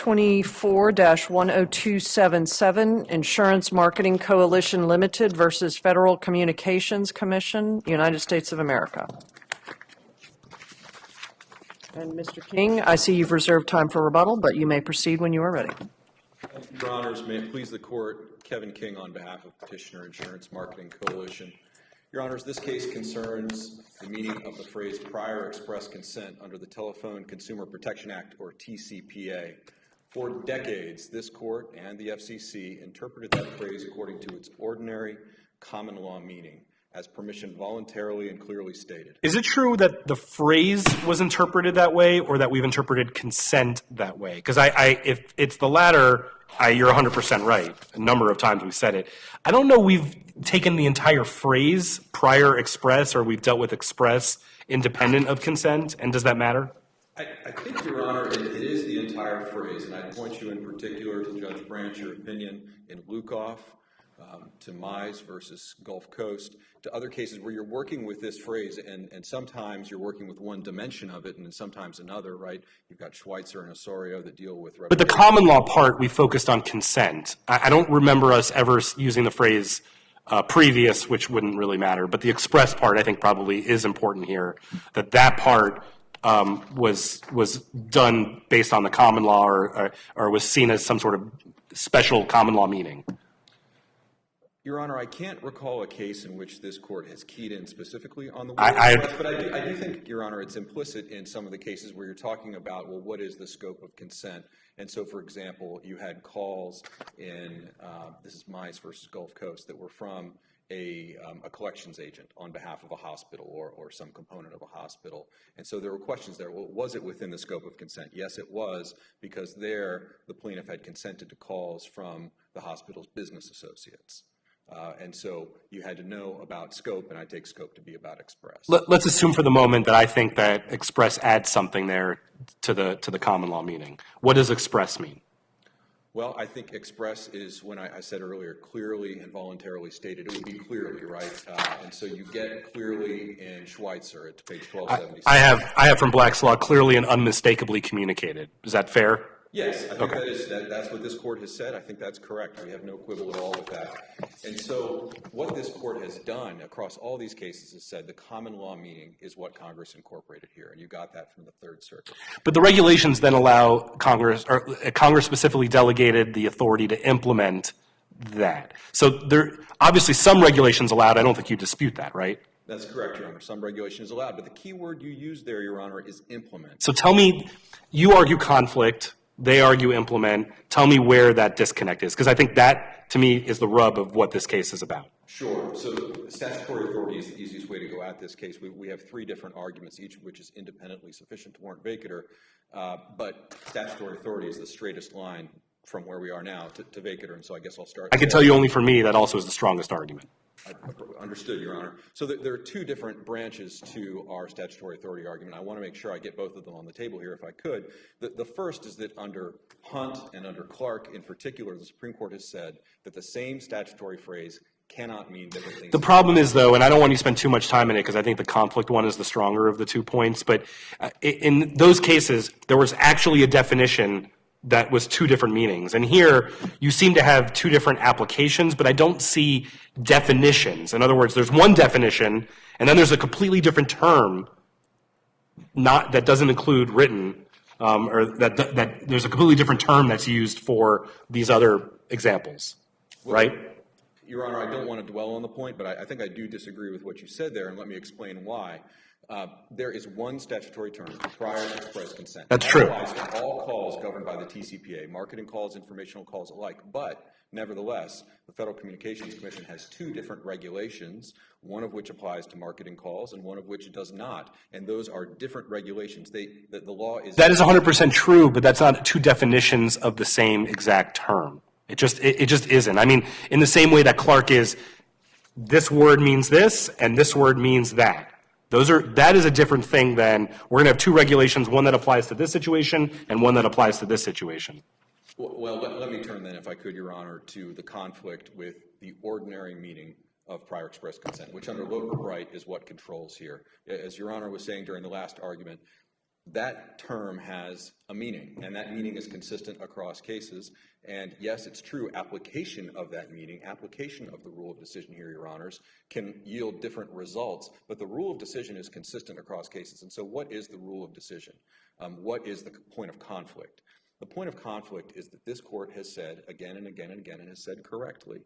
24-10277, Insurance Marketing Coalition Limited versus Federal Communications Commission, United States of America. And Mr. King, I see you've reserved time for rebuttal, but you may proceed when you are ready. Thank you, Your Honors. May it please the Court, Kevin King on behalf of Petitioner Insurance Marketing Coalition. Your Honors, this case concerns the meaning of the phrase prior express consent under the Telephone Consumer Protection Act, or TCPA. For decades, this Court and the FCC interpreted that phrase according to its ordinary common law meaning, as permission voluntarily and clearly stated. Is it true that the phrase was interpreted that way, or that we've interpreted consent that way? Because if it's the latter, you're 100% right. A number of times we've said it. I don't know we've taken the entire phrase prior express, or we've dealt with express independent of consent, and does that matter? I think, Your Honor, it is the entire phrase, and I'd point you in particular to Judge Branch, your opinion in Lukoff, to Mize versus Gulf Coast, to other cases where you're working with this phrase, and sometimes you're working with one dimension of it, and sometimes another, right? You've got Schweitzer and Osorio that deal with But the common law part, we focused on consent. I don't remember us ever using the phrase previous, which wouldn't really matter, but the express part I think probably is important here, that part was done based on the common law, or was seen as some sort of special common law meaning. Your Honor, I can't recall a case in which this Court has keyed in specifically on the word express, but I do think, Your Honor, it's implicit in some of the cases where you're talking about, well, what is the scope of consent? And so, for example, you had calls in, this is Mize versus Gulf Coast, that were from a collections agent on behalf of a hospital or some component of a hospital. And so there were questions there. Well, was it within the scope of consent? Yes, it was, because there the plaintiff had consented to calls from the hospital's business associates. And so you had to know about scope, and I take scope to be about express. Let's assume for the moment that I think that express adds something there to the common law meaning. What does express mean? Well, I think express is, when I said earlier, clearly and voluntarily stated. It would be clearly, right? And so you get clearly in Schweitzer at page 1276. I have from Black's Law, clearly and unmistakably communicated. Is that fair? Yes, I think that's what this Court has said. I think that's correct. We have no quibble at all with that. And so what this Court has done across all these cases is said the common law meaning is what Congress incorporated here, and you got that from the Third Circuit. But the regulations then allow Congress specifically delegated the authority to implement that. So there obviously some regulations allowed. I don't think you dispute that, right? That's correct, Your Honor. Some regulation is allowed, but the key word you use there, Your Honor, is implement. So tell me, you argue conflict. They argue implement. Tell me where that disconnect is, because I think that, to me, is the rub of what this case is about. Sure. So statutory authority is the easiest way to go at this case. We have three different arguments, each of which is independently sufficient to warrant vacatur, but statutory authority is the straightest line from where we are now to vacatur, and so I guess I'll start. I can tell you only for me that also is the strongest argument. Understood, Your Honor. So there are two different branches to our statutory authority argument. I want to make sure I get both of them on the table here if I could. The first is that under Hunt and under Clark in particular, the Supreme Court has said that the same statutory phrase cannot mean different things. The problem is, though, and I don't want you to spend too much time in it because I think the conflict one is the stronger of the 2 points, but in those cases, there was actually a definition that was two different meanings. And here, you seem to have two different applications, but I don't see definitions. In other words, there's one definition, and then there's a completely different term that doesn't include written, or that there's a completely different term that's used for these other examples, right? Your Honor, I don't want to dwell on the point, but I think I do disagree with what you said there, and let me explain why. There is one statutory term, prior express consent. That's true. That applies to all calls governed by the TCPA, marketing calls, informational calls alike. But nevertheless, the Federal Communications Commission has two different regulations, one of which applies to marketing calls and one of which does not. And those are different regulations. The law is... That is 100% true, but that's not two definitions of the same exact term. It just isn't. I mean, in the same way that Clark is, this word means this and this word means that. That is a different thing than we're going to have two regulations, one that applies to this situation and one that applies to this situation. Well, let me turn then, if I could, Your Honor, to the conflict with the ordinary meaning of prior express consent, which under Loper-Bright is what controls here. As Your Honor was saying during the last argument, that term has a meaning, and that meaning is consistent across cases. And yes, it's true, application of that meaning, application of the rule of decision here, Your Honors, can yield different results, but the rule of decision is consistent across cases. And so what is the rule of decision? What is the point of conflict? The point of conflict is that this court has said again and again and again, and has said correctly,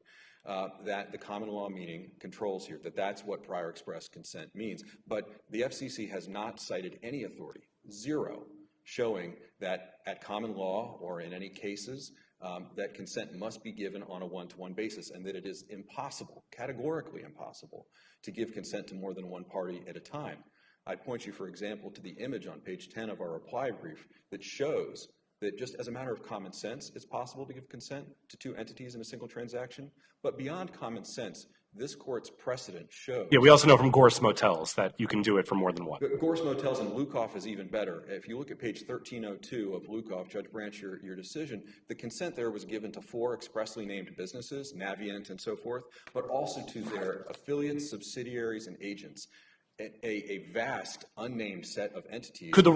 that the common law meaning controls here, that that's what prior express consent means. But the FCC has not cited any authority, zero, showing that at common law or in any cases, that consent must be given on a one-to-one basis, and that it is impossible, categorically impossible, to give consent to more than one party at a time. I'd point you, for example, to the image on page 10 of our reply brief that shows that just as a matter of common sense, it's possible to give consent to two entities in a single transaction. But beyond common sense, this court's precedent shows... Yeah, we also know from Gorse Motels that you can do it for more than one. Gorse Motels and Lukoff is even better. If you look at page 1302 of Lukoff, Judge Branch, your decision, the consent there was given to 4 expressly named businesses, Navient and so forth, but also to their affiliates, subsidiaries, and agents. A vast, unnamed set of entities. Could the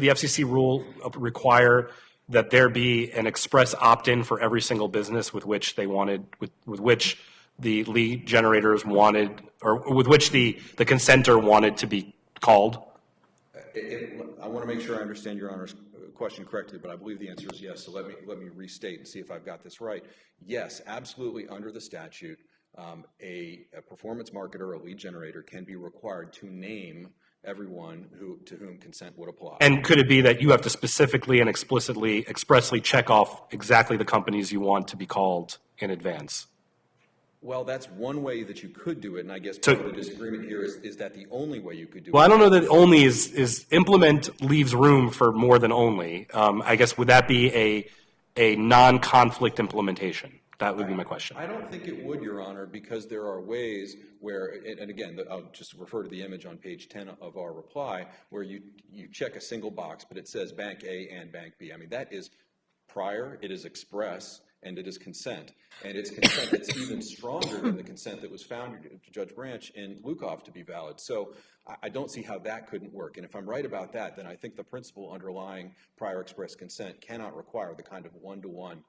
FCC rule require that there be an express opt-in for every single business with which they wanted, with which the lead generators wanted, or with which the consenter wanted to be called? I want to make sure I understand Your Honor's question correctly, but I believe the answer is yes. So let me restate and see if I've got this right. Yes, absolutely, under the statute, a performance marketer, a lead generator, can be required to name everyone to whom consent would apply. And could it be that you have to specifically and explicitly, expressly check off exactly the companies you want to be called in advance? Well, that's one way that you could do it, and I guess part of the disagreement here is that the only way you could do it. Well, I don't know that only is implement leaves room for more than only. I guess would that be a non-conflict implementation? That would be my question. I don't think it would, Your Honor, because there are ways where, and again, I'll just refer to the image on page 10 of our reply, where you check a single box, but it says Bank A and Bank B. I mean, that is prior, it is express, and it is consent. And it's consent that's even stronger than the consent that was found, Judge Branch, in Lukoff to be valid. So I don't see how that couldn't work. And if I'm right about that, then I think the principle underlying prior express consent cannot require the kind of one-to-one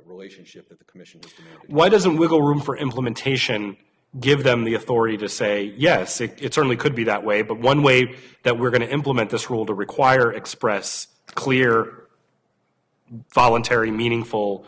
relationship that the Commission has demanded. Why doesn't wiggle room for implementation give them the authority to say, yes, it certainly could be that way, but one way that we're going to implement this rule to require express, clear, voluntary, meaningful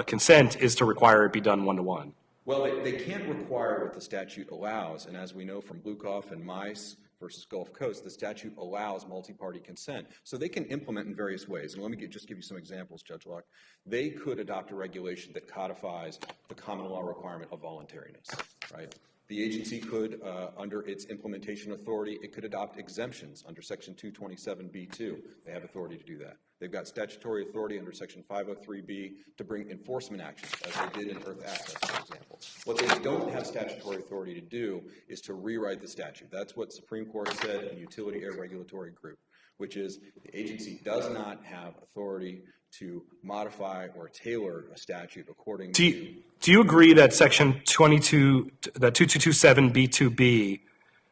consent is to require it be done one-to-one? Well, they can't require what the statute allows, and as we know from Lukoff and Mice versus Gulf Coast, the statute allows multi-party consent. So they can implement in various ways. And let me just give you some examples, Judge Locke. They could adopt a regulation that codifies the common law requirement of voluntariness, right? The agency could, under its implementation authority, it could adopt exemptions under Section 227B2. They have authority to do that. They've got statutory authority under Section 503B to bring enforcement actions, as they did in Earth Access, for example. What they don't have statutory authority to do is to rewrite the statute. That's what Supreme Court said in Utility Air Regulatory Group, which is the agency does not have authority to modify or tailor a statute according to... Do you agree that Section 2227B2B,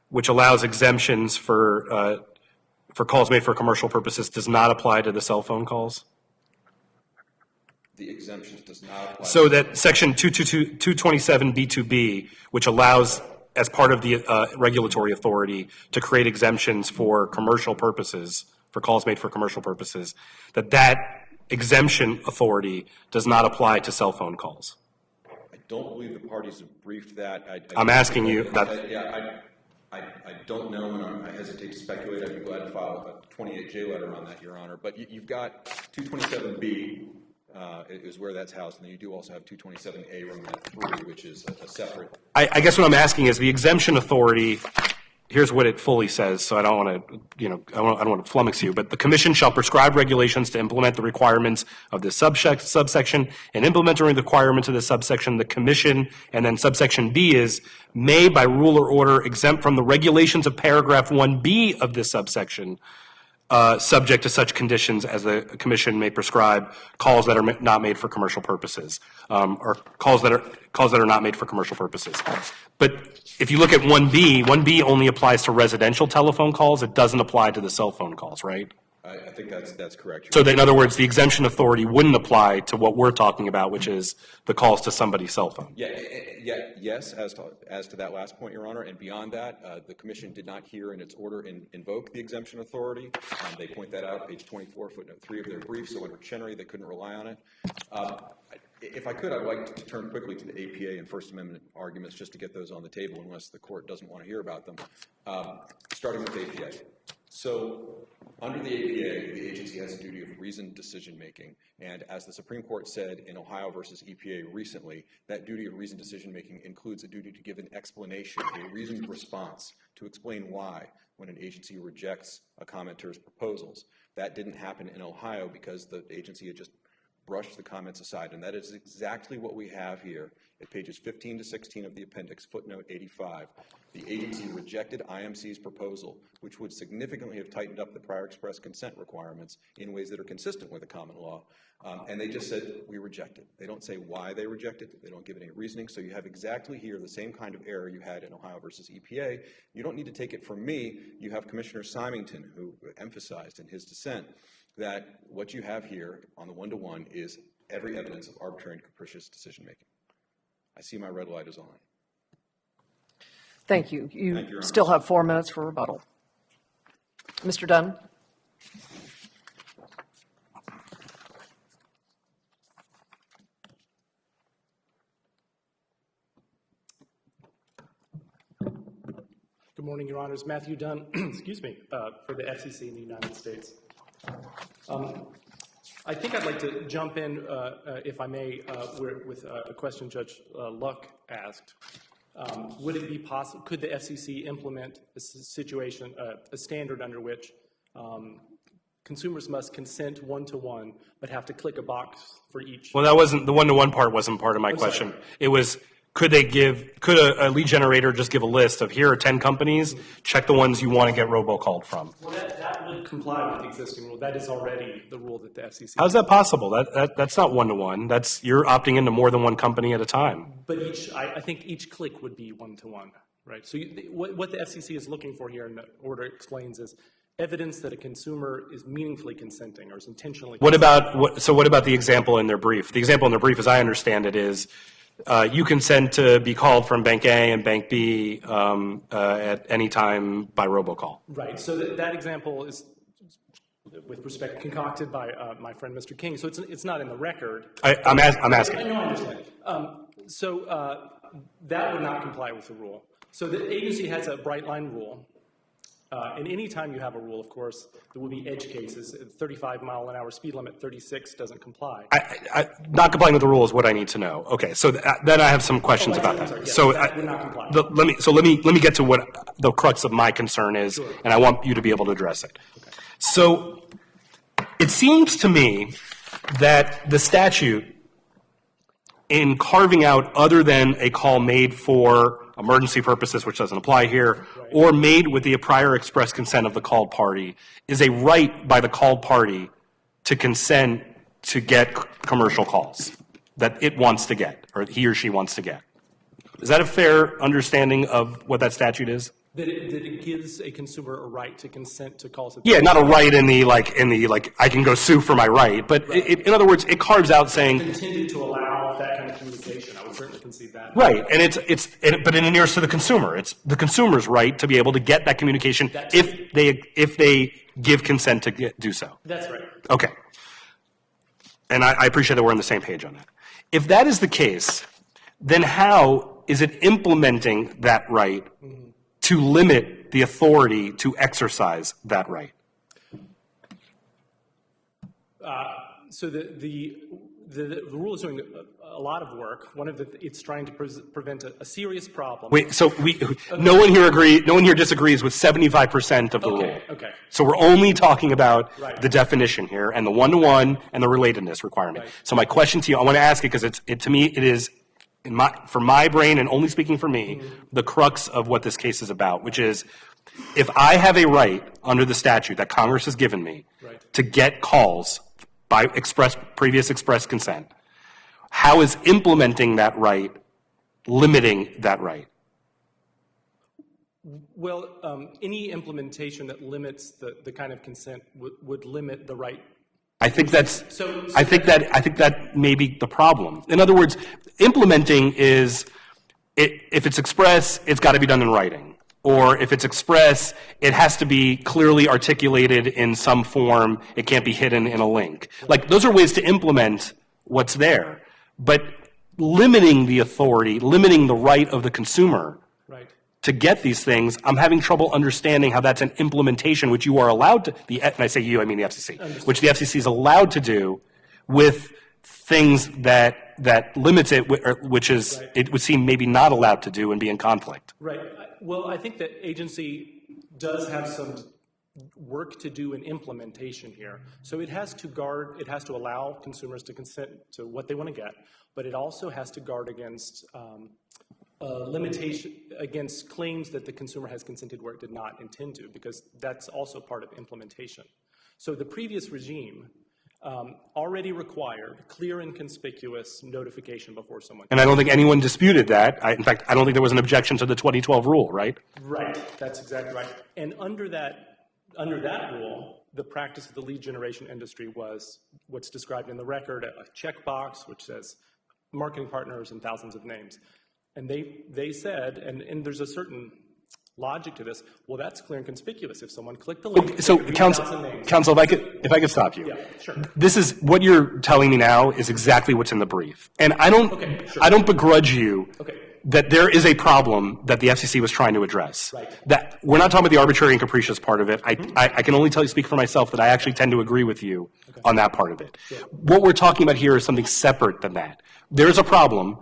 which allows exemptions for calls made for commercial purposes, does not apply to the cell phone calls? The exemptions does not apply. So that Section 227B2B, which allows, as part of the regulatory authority, to create exemptions for commercial purposes, for calls made for commercial purposes, that exemption authority does not apply to cell phone calls? I don't believe the parties have briefed that. I'm asking you. I don't know, and I hesitate to speculate. I'd be glad to file a 28J letter on that, Your Honor. But you've got 227B is where that's housed, and then you do also have 227A Roman 3, which is a separate. I guess what I'm asking is the exemption authority. Here's what it fully says, so I don't want to, I don't want to flummox you, but the Commission shall prescribe regulations to implement the requirements of this subsection, and implementing the requirements of this subsection, the Commission, and then subsection B is, may by rule or order exempt from the regulations of paragraph 1B of this subsection, subject to such conditions as the commission may prescribe, calls that are not made for commercial purposes, or calls that are not made for commercial purposes. But if you look at 1B, 1B only applies to residential telephone calls. It doesn't apply to the cell phone calls, right? I think that's correct. So that, in other words, the exemption authority wouldn't apply to what we're talking about, which is the calls to somebody's cell phone. Yes, as to that last point, Your Honor, and beyond that, the commission did not hear in its order invoke the exemption authority. They point that out, page 24, footnote 3 of their brief, so under Chenery, they couldn't rely on it. If I could, I'd like to turn quickly to the APA and First Amendment arguments just to get those on the table, unless the court doesn't want to hear about them. Starting with APA. So under the APA, the agency has a duty of reasoned decision-making, and as the Supreme Court said in Ohio versus EPA recently, that duty of reasoned decision-making includes a duty to give an explanation, a reasoned response to explain why when an agency rejects a commenter's proposals. That didn't happen in Ohio because the agency had just brushed the comments aside, and that is exactly what we have here at pages 15 to 16 of the appendix, footnote 85. The agency rejected IMC's proposal, which would significantly have tightened up the prior express consent requirements in ways that are consistent with the common law, and they just said, we reject it. They don't say why they reject it. They don't give any reasoning, so you have exactly here the same kind of error you had in Ohio versus EPA. You don't need to take it from me. You have Commissioner Symington, who emphasized in his dissent that what you have here on the one-to-one is every evidence of arbitrary and capricious decision-making. I see my red light is on. Thank you. Thank you, Your You Honor. still have 4 minutes for rebuttal. Mr. Dunn? Good morning, Your Honors. Matthew Dunn, excuse me, for the FCC in the United States. I think I'd like to jump in, if I may, with a question Judge Luck asked. Would it be possible, could the FCC implement a situation, a standard under which consumers must consent one-to-one, but have to click a box for each? Well, that wasn't, the one-to-one part wasn't part of my question. Sorry. It was, could a lead generator just give a list of, here are 10 companies, check the ones you want to get robocalled from? Well, that would comply with the existing rule. That is already the rule that the FCC... How's that possible? That's not one-to-one. That's, you're opting into more than one company at a time. But I think each click would be one-to-one, right? So what the FCC is looking for here, and the order explains, is evidence that a consumer is meaningfully consenting or is intentionally consenting. What about the example in their brief? The example in their brief, as I understand it, is you consent to be called from Bank A and Bank B at any time by robocall. Right. So that example is, with respect, concocted by my friend Mr. King. So it's not in the record. I'm asking. I know, I understand. That would not comply with the rule. So the agency has a bright line rule. And any time you have a rule, of course, there will be edge cases. 35-mile-an-hour speed limit, 36 doesn't comply. Not complying with the rule is what I need to know. Okay, so then I have some questions about that. Sorry, yes, So that would not comply. let me get to what the crux of my concern is, Sure. and I want you to be able to address it. Okay. So it seems to me that the statute, in carving out other than a call made for emergency purposes, which doesn't apply here, or made with the prior express consent of the called party, is a right by the called party to consent to get commercial calls that it wants to get, or he or she wants to get. Is that a fair understanding of what that statute is? That it gives a consumer a right to consent to calls. Yeah, not a right in the I can go sue for my right, but in other words, it carves out saying Intended to allow that kind of communication. I would certainly concede that. right, and but it inures to the consumer. It's the consumer's right to be able to get that communication if they give consent to do so. That's right. Okay, and I appreciate that we're on the same page on that. If that is the case, then how is it implementing that right to limit the authority to exercise that right? So the rule is doing a lot of work. It's trying to prevent a serious problem. Wait, so no one here disagrees with 75% of the rule. Okay. So we're only talking about Right. the definition here and the one-to-one and the relatedness requirement. Right. So my question to you, I want to ask it because to me it is, for my brain and only speaking for me, the crux of what this case is about, which is If I have a right under the statute that Congress has given me to get calls by previous express consent, how is implementing that right limiting that right? Well, any implementation that limits the kind of consent would limit the right. I think that may be the problem. In other words, implementing is, if it's express, it's got to be done in writing. Or if it's express, it has to be clearly articulated in some form. It can't be hidden in a link. Like, those are ways to implement what's there. But limiting the authority, limiting the right of the consumer to get these things, I'm having trouble understanding how that's an implementation which you are allowed to, and I say you, I mean the FCC, which the FCC is allowed to do with things that limits it, which is, it would seem maybe not allowed to do and be in conflict. Right. Well, I think that agency does have some work to do in implementation here. So it has to allow consumers to consent to what they want to get, but it also has to guard against limitation, against claims that the consumer has consented where it did not intend to, because that's also part of implementation. So the previous regime already required clear and conspicuous notification before someone. And I don't think anyone disputed that. In fact, I don't think there was an objection to the 2012 rule, right? Right, that's exactly right. And under that rule, the practice of the lead generation industry was what's described in the record, a checkbox which says marketing partners and thousands of names. And they said, and there's a certain logic to this, well, that's clear and conspicuous. If someone clicked the link, so counsel, if I could stop you. Yeah, sure. This is, what you're telling me now is exactly what's in the brief. And I don't begrudge you that there is a problem that the FCC was trying to address. Right. That we're not talking about the arbitrary and capricious part of it. I can only speak for myself that I actually tend to agree with you on that part of it. Sure. What we're talking about here is something separate than that. There's a problem.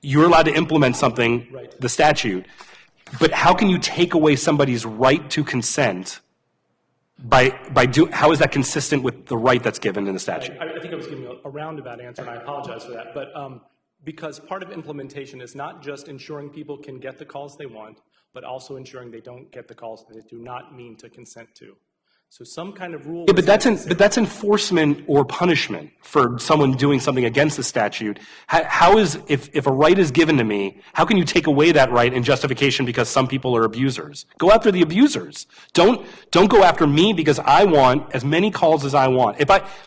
You're allowed to implement something, the statute, but how can you take away somebody's right to consent how is that consistent with the right that's given in the statute? I think I was giving a roundabout answer, and I apologize for that. But because part of implementation is not just ensuring people can get the calls they want, but also ensuring they don't get the calls that they do not mean to consent to. So some kind of rule. Yeah, but that's enforcement or punishment for someone doing something against the statute. How is, if a right is given to me, how can you take away that right in justification because some people are abusers? Go after the abusers. Don't go after me because I want as many calls as I want.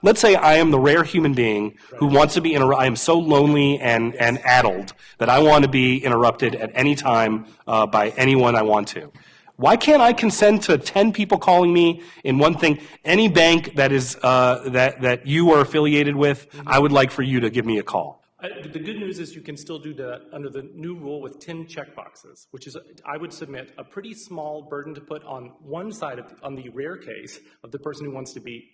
Let's say I am the rare human being who wants to be I am so lonely and addled that I want to be interrupted at any time by anyone I want to. Why can't I consent to 10 people calling me in one thing? Any bank that is that you are affiliated with, I would like for you to give me a call. The good news is you can still do that under the new rule with 10 checkboxes, which is, I would submit, a pretty small burden to put on one side on the rare case of the person who wants to be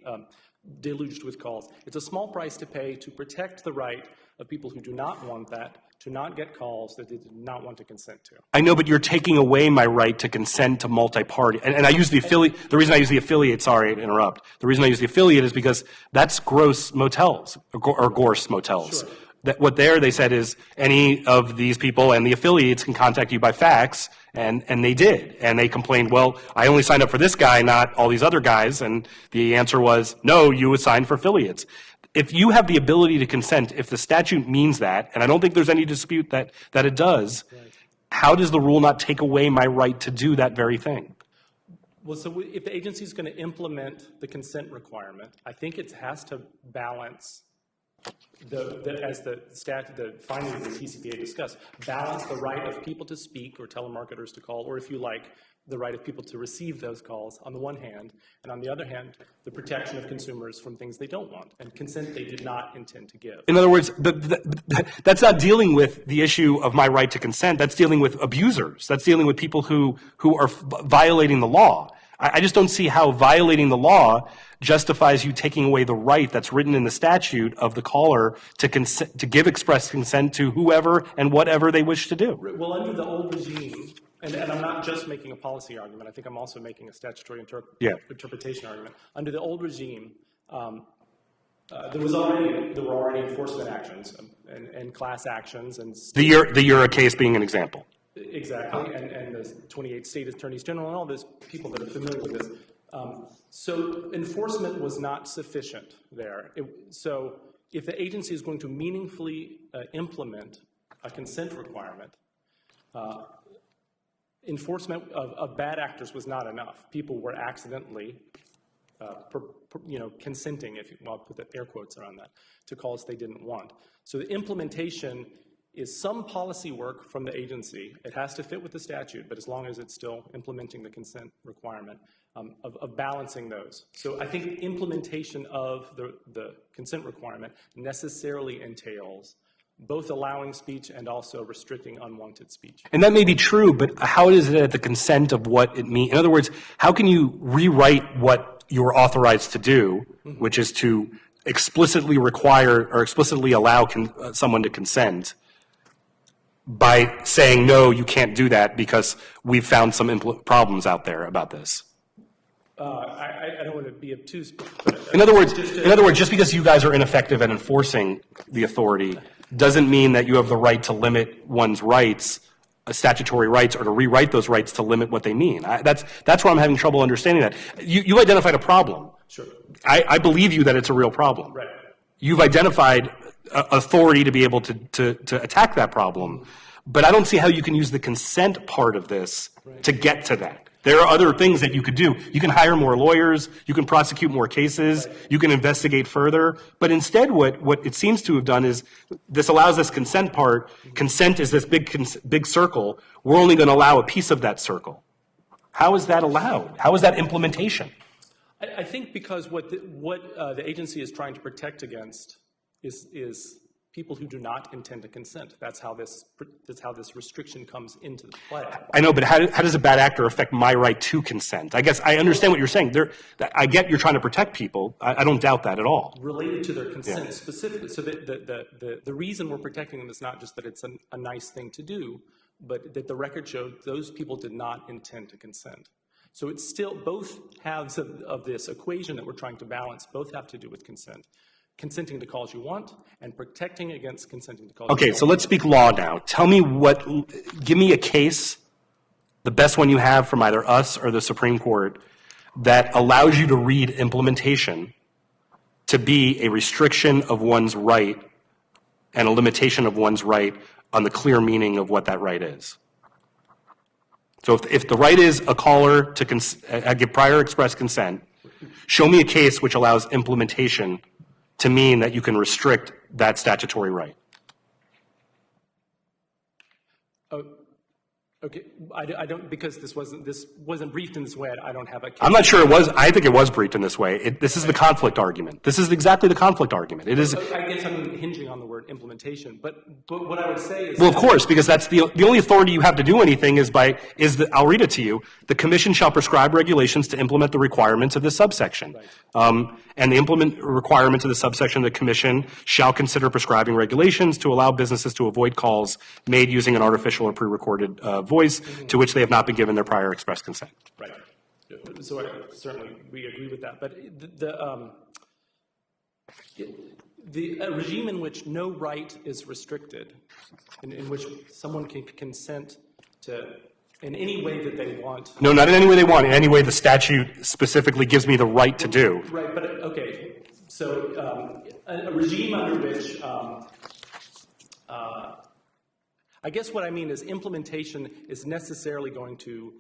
deluged with calls. It's a small price to pay to protect the right of people who do not want that to not get calls that they did not want to consent to. I know, but you're taking away my right to consent to multi-party. And I use the affiliate. The reason I use the affiliate, sorry to interrupt. The reason I use the affiliate is because that's gross motels or Gorse motels. Sure. That what they said is any of these people and the affiliates can contact you by fax, and they did. And they complained, well, I only signed up for this guy, not all these other guys. And the answer was, no, you assigned for affiliates. If you have the ability to consent, if the statute means that, and I don't think there's any dispute that it does, how does the rule not take away my right to do that very thing? Well, so if the agency is going to implement the consent requirement, I think it has to balance as the findings of the TCPA discuss, balance the right of people to speak or telemarketers to call, or if you like, the right of people to receive those calls on the one hand, and on the other hand, the protection of consumers from things they don't want, and consent they did not intend to give. In other words, that's not dealing with the issue of my right to consent. That's dealing with abusers. That's dealing with people who are violating the law. I just don't see how violating the law justifies you taking away the right that's written in the statute of the caller to give express consent to whoever and whatever they wish to do. Well, under the old regime, and I'm not just making a policy argument, I think I'm also making a statutory interpretation argument. Under the old regime, there were already enforcement actions and class actions. And the Eura case being an example. Exactly, and the 28 state attorneys general and all those people that are familiar with this. So enforcement was not sufficient there. So if the agency is going to meaningfully implement a consent requirement, enforcement of bad actors was not enough. People were accidentally, consenting, I'll put the air quotes around that, to calls they didn't want. So the implementation is some policy work from the agency. It has to fit with the statute, but as long as it's still implementing the consent requirement, of balancing those. So I think implementation of the consent requirement necessarily entails both allowing speech and also restricting unwanted speech. And that may be true, but how is it at the consent of what it means? In other words, how can you rewrite what you're authorized to do, which is to explicitly require or explicitly allow someone to consent, by saying, no, you can't do that because we've found some problems out there about this? I don't want to be obtuse. In other words, just because you guys are ineffective at enforcing the authority doesn't mean that you have the right to limit one's rights, statutory rights, or to rewrite those rights to limit what they mean. That's where I'm having trouble understanding that. You identified a problem. Sure. I believe you that it's a real problem. Right. You've identified authority to be able to attack that problem, but I don't see how you can use the consent part of this to get to that. There are other things that you could do. You can hire more lawyers, you can prosecute more cases, you can investigate further, but instead what it seems to have done is this allows this consent part. Consent is this big circle. We're only going to allow a piece of that circle. How is that allowed? How is that implementation? I think because what the agency is trying to protect against is people who do not intend to consent. That's how this restriction comes into play. I know, but how does a bad actor affect my right to consent? I guess I understand what you're saying. I get you're trying to protect people. I don't doubt that at all. Related to their consent specifically. So the reason we're protecting them is not just that it's a nice thing to do, but that the record showed those people did not intend to consent. So it's still both halves of this equation that we're trying to balance, both have to do with consent. Consenting to calls you want and protecting against consenting to calls you want. Okay, so let's speak law now. Give me a case, the best one you have from either us or the Supreme Court, that allows you to read implementation to be a restriction of one's right and a limitation of one's right on the clear meaning of what that right is. So if the right is a caller to give prior express consent, show me a case which allows implementation to mean that you can restrict that statutory right. Okay, I don't, because this wasn't briefed in this way, I don't have a case. I'm not sure it was. I think it was briefed in this way. This is the conflict argument. This is exactly the conflict argument. It is. I guess I'm hinging on the word implementation, but what I would say is. Well, of course, because that's the only authority you have to do anything I'll read it to you. The Commission shall prescribe regulations to implement the requirements of this subsection. Right. And the implement requirements of the subsection, the Commission shall consider prescribing regulations to allow businesses to avoid calls made using an artificial or pre-recorded voice to which they have not been given their prior express consent. Right. So certainly we agree with that. But the regime in which no right is restricted, in which someone can consent to in any way that they want. No, not in any way they want. In any way the statute specifically gives me the right to do. Right, but okay. So a regime under which, I guess what I mean is implementation is necessarily going to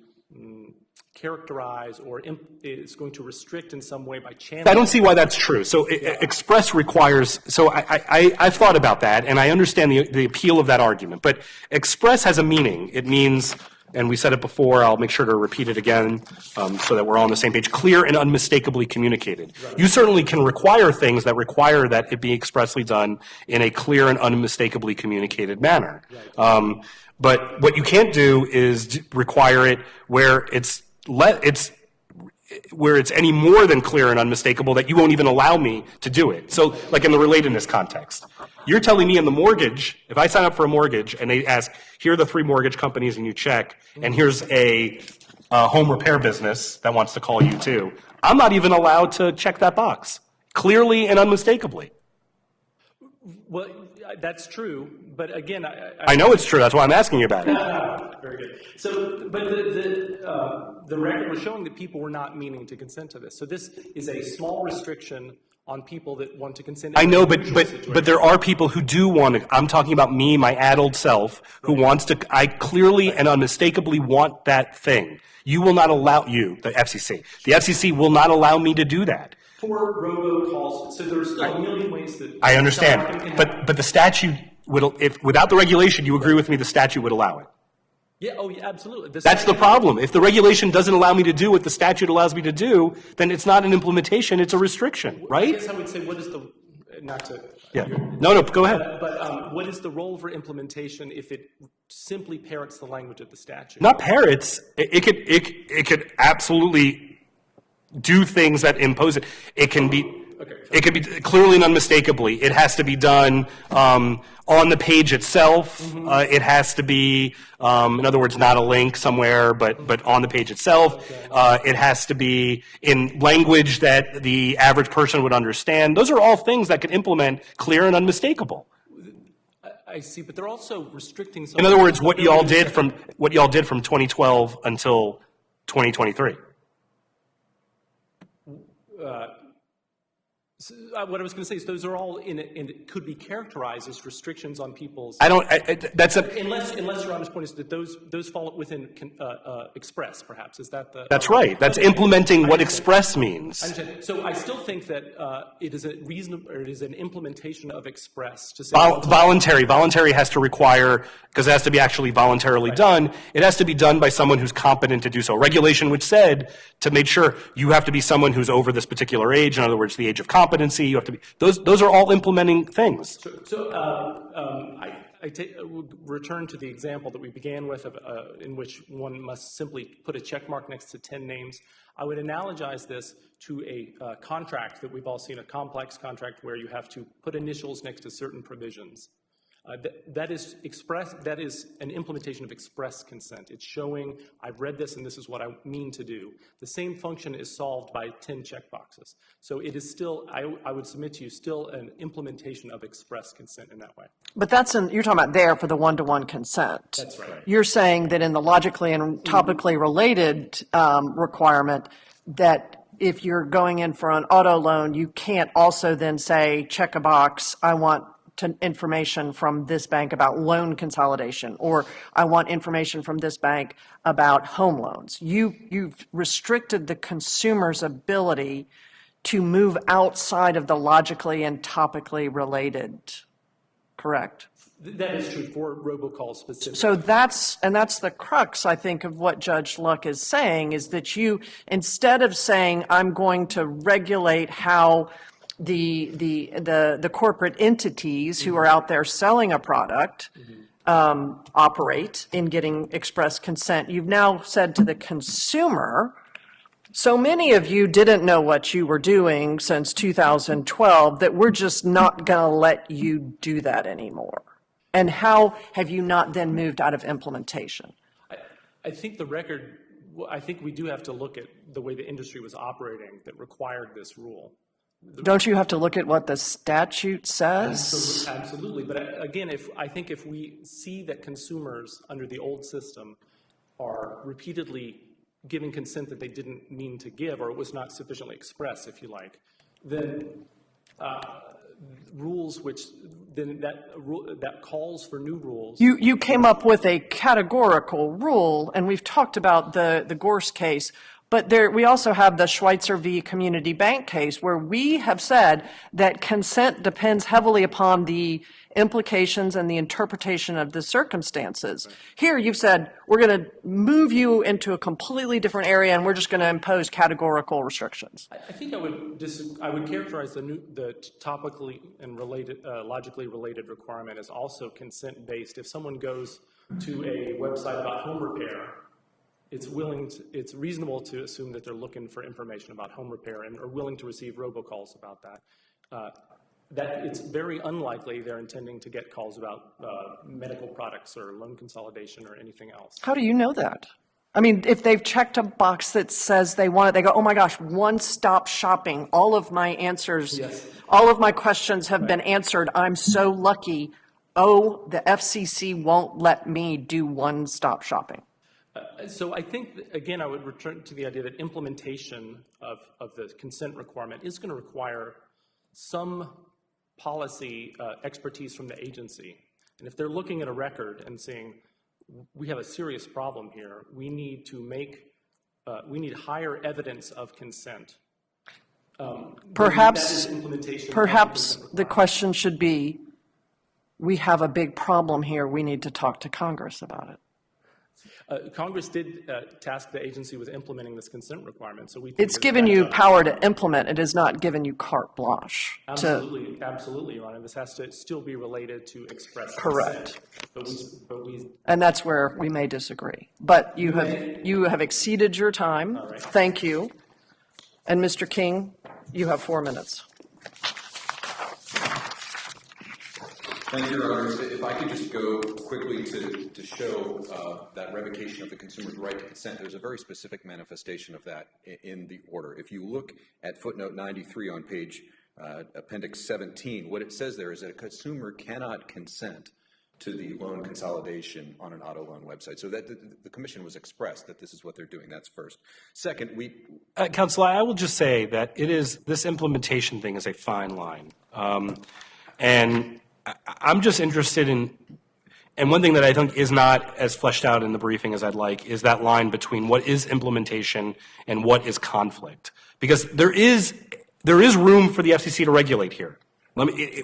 characterize or is going to restrict in some way by channel. I don't see why that's true. So express requires, so I've thought about that and I understand the appeal of that argument, but express has a meaning. It means, and we said it before, I'll make sure to repeat it again so that we're all on the same page, clear and unmistakably communicated. Right. You certainly can require things that require that it be expressly done in a clear and unmistakably communicated manner. Right. But what you can't do is require it where it's any more than clear and unmistakable that you won't even allow me to do it. So like in the relatedness context, you're telling me in the mortgage, if I sign up for a mortgage and they ask, here are the 3 mortgage companies and you check, and here's a home repair business that wants to call you too, I'm not even allowed to check that box, clearly and unmistakably. Well, that's true, but again, I know it's true. That's why I'm asking you about it. Very good. So, but the record was showing that people were not meaning to consent to this. So this is a small restriction on people that want to consent. I know, but there are people who do want to. I'm talking about me, my adult self, who wants to. I clearly and unmistakably want that thing. You will not allow the FCC. The FCC will not allow me to do that. For robocalls, so there's still a million ways that I understand, but the statute would, if without the regulation, you agree with me, the statute would allow it. Yeah, oh, yeah, absolutely. That's the problem. If the regulation doesn't allow me to do what the statute allows me to do, then it's not an implementation, it's a restriction, right? I guess I would say, what is the, not to... Yeah. No, go ahead. But what is the role for implementation if it simply parrots the language of the statute? Not parrots. It could absolutely do things that impose it. It can be... It could be clearly and unmistakably. It has to be done on the page itself. It has to be, in other words, not a link somewhere, but on the page itself. It has to be in language that the average person would understand. Those are all things that could implement clear and unmistakable. I see, but they're also restricting. In other words, what y'all did from 2012 until 2023. What I was going to say is those are all and it could be characterized as restrictions on people's. That's a. Unless Your Honor's point is that those fall within express, perhaps. Is that the? That's right. That's implementing what express means. I understand. So I still think that it is a reasonable, or it is an implementation of express to say. Voluntary. Voluntary has to require, because it has to be actually voluntarily done. It has to be done by someone who's competent to do so. Regulation which said to make sure you have to be someone who's over this particular age. In other words, the age of competency. You have to be. Those are all implementing things. I return to the example that we began with, in which one must simply put a check mark next to 10 names. I would analogize this to a contract that we've all seen, a complex contract where you have to put initials next to certain provisions. That is an implementation of express consent. It's showing, I've read this and this is what I mean to do. The same function is solved by 10 checkboxes. So it is still, I would submit to you, still an implementation of express consent in that way. But you're talking about there for the one-to-one consent. That's right. You're saying that in the logically and topically related requirement, that if you're going in for an auto loan, you can't also then say, check a box, I want information from this bank about loan consolidation, or I want information from this bank about home loans. You've restricted the consumer's ability to move outside of the logically and topically related, correct? That is true for robocalls specifically. So that's the crux, I think, of what Judge Luck is saying, is that you, instead of saying, I'm going to regulate how the corporate entities who are out there selling a product operate in getting express consent, you've now said to the consumer, so many of you didn't know what you were doing since 2012 that we're just not going to let you do that anymore. And how have you not then moved out of implementation? I think I think we do have to look at the way the industry was operating that required this rule. Don't you have to look at what the statute says? Absolutely. But again, I think if we see that consumers under the old system are repeatedly giving consent that they didn't mean to give, or it was not sufficiently expressed, if you like, then that calls for new rules. You came up with a categorical rule, and we've talked about the Gorse case. But we also have the Schweitzer v. Community Bank case, where we have said that consent depends heavily upon the implications and the interpretation of the circumstances. Here you've said, we're going to move you into a completely different area and we're just going to impose categorical restrictions. I think I would characterize the topically and logically related requirement as also consent-based. If someone goes to a website about home repair, it's reasonable to assume that they're looking for information about home repair and are willing to receive robocalls about that. That it's very unlikely they're intending to get calls about medical products or loan consolidation or anything else. How do you know that? I mean, if they've checked a box that says they want it, they go, oh my gosh, one-stop shopping. All of my answers, Yes. all of my questions have been answered. I'm so lucky. Oh, the FCC won't let me do one-stop shopping. So I think, again, I would return to the idea that implementation of the consent requirement is going to require some policy expertise from the agency. And if they're looking at a record and saying, we have a serious problem here, we need to we need higher evidence of consent. Perhaps that is implementation of the Perhaps consent the requirement. question should be, we have a big problem here. We need to talk to Congress about it. Congress did task the agency with implementing this consent requirement, so we think It's that given that you does- power to implement. It has not given you carte blanche to, Absolutely, absolutely, Your Honor. This has to still be related to express Correct. consent. But we and that's where we may disagree. But you have exceeded your time. right. Thank you. And Mr. King, you have 4 minutes. Thank you, Your Honors. If I could just go quickly to show that revocation of the consumer's right to consent, there's a very specific manifestation of that in the order. If you look at footnote 93 on page appendix 17, what it says there is that a consumer cannot consent to the loan consolidation on an auto loan website. So that the commission was expressed that this is what they're doing. That's first. Second, Counsel, I will just say that this implementation thing is a fine line. And I'm just interested in, and one thing that I think is not as fleshed out in the briefing as I'd like is that line between what is implementation and what is conflict. Because there is room for the FCC to regulate here.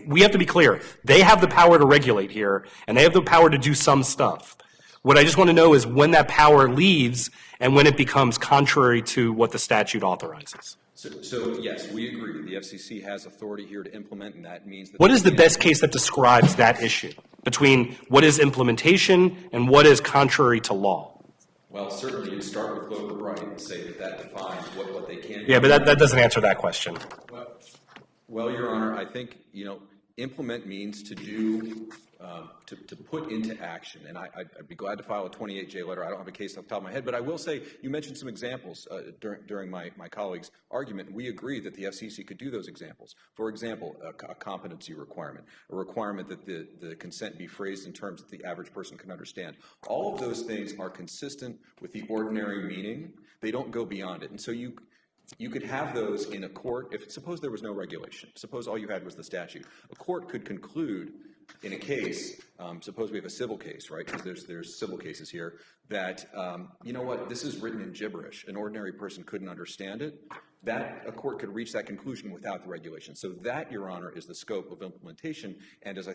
We have to be clear. They have the power to regulate here, and they have the power to do some stuff. What I just want to know is when that power leaves and when it becomes contrary to what the statute authorizes. So yes, we agree. The FCC has authority here to implement, and that means that... What is the best case that describes that issue between what is implementation and what is contrary to law? Well, certainly you'd start with Loper Bright and say that defines what they can do. Yeah, but that doesn't answer that question. Well, Your Honor, I think, implement means to do, to put into action. And I'd be glad to file a 28J letter. I don't have a case off the top of my head, but I will say you mentioned some examples during my colleague's argument. We agree that the FCC could do those examples. For example, a competency requirement, a requirement that the consent be phrased in terms that the average person can understand. All of those things are consistent with the ordinary meaning. They don't go beyond it. And so you could have those in a court. Suppose there was no regulation. Suppose all you had was the statute. A court could conclude in a case, suppose we have a civil case, right, because there's civil cases here, that, you know what, this is written in gibberish. An ordinary person couldn't understand it. That a court could reach that conclusion without the regulation. So that, Your Honor, is the scope of implementation. And as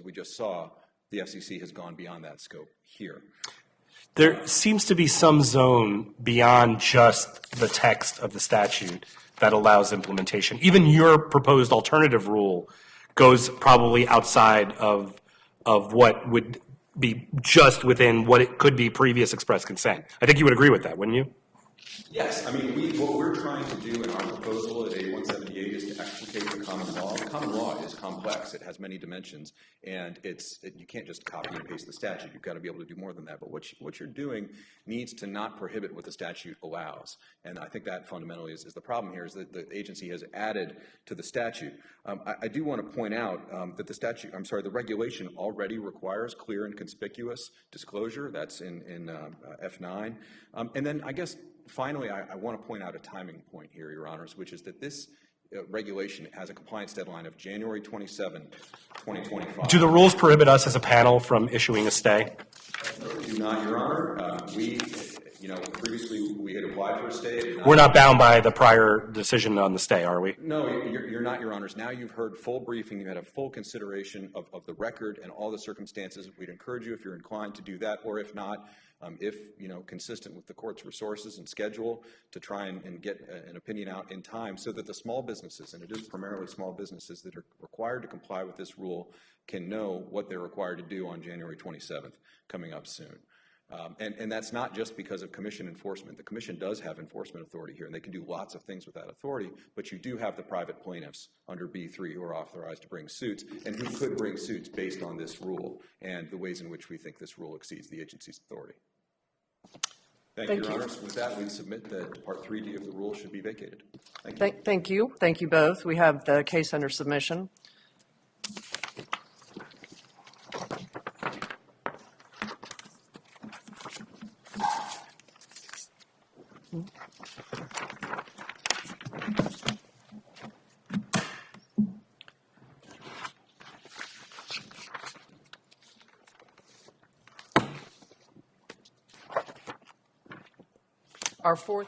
we just saw, the FCC has gone beyond that scope here. There seems to be some zone beyond just the text of the statute that allows implementation. Even your proposed alternative rule goes probably outside of what would be just within what it could be previous express consent. I think you would agree with that, wouldn't you? Yes. I mean, what we're trying to do in our proposal at A178 is to explicate the common law. The common law is complex. It has many dimensions, and you can't just copy and paste the statute. You've got to be able to do more than that. But what you're doing needs to not prohibit what the statute allows. And I think that fundamentally is the problem here, is that the agency has added to the statute. I do want to point out that the regulation already requires clear and conspicuous disclosure. That's in F9. And then I guess finally, I want to point out a timing point here, Your Honors, which is that this regulation has a compliance deadline of January 27, 2025. Do the rules prohibit us as a panel from issuing a stay? Do not, Your Honor. Previously we had applied for a stay. We're not bound by the prior decision on the stay, are we? No, you're not, Your Honors. Now you've heard full briefing. You had a full consideration of the record and all the circumstances. We'd encourage you, if you're inclined, to do that, or if not, consistent with the court's resources and schedule, to try and get an opinion out in time so that the small businesses, and it is primarily small businesses that are required to comply with this rule, can know what they're required to do on January 27th, coming up soon. And that's not just because of commission enforcement. The commission does have enforcement authority here, and they can do lots of things with that authority, but you do have the private plaintiffs under B3 who are authorized to bring suits, and who could bring suits based on this rule and the ways in which we think this rule exceeds the agency's authority. Thank you, Your Honors. With that, we submit that Part 3D of the rule should be vacated. Thank you. Thank you. Thank you both. We have the case under submission. Our fourth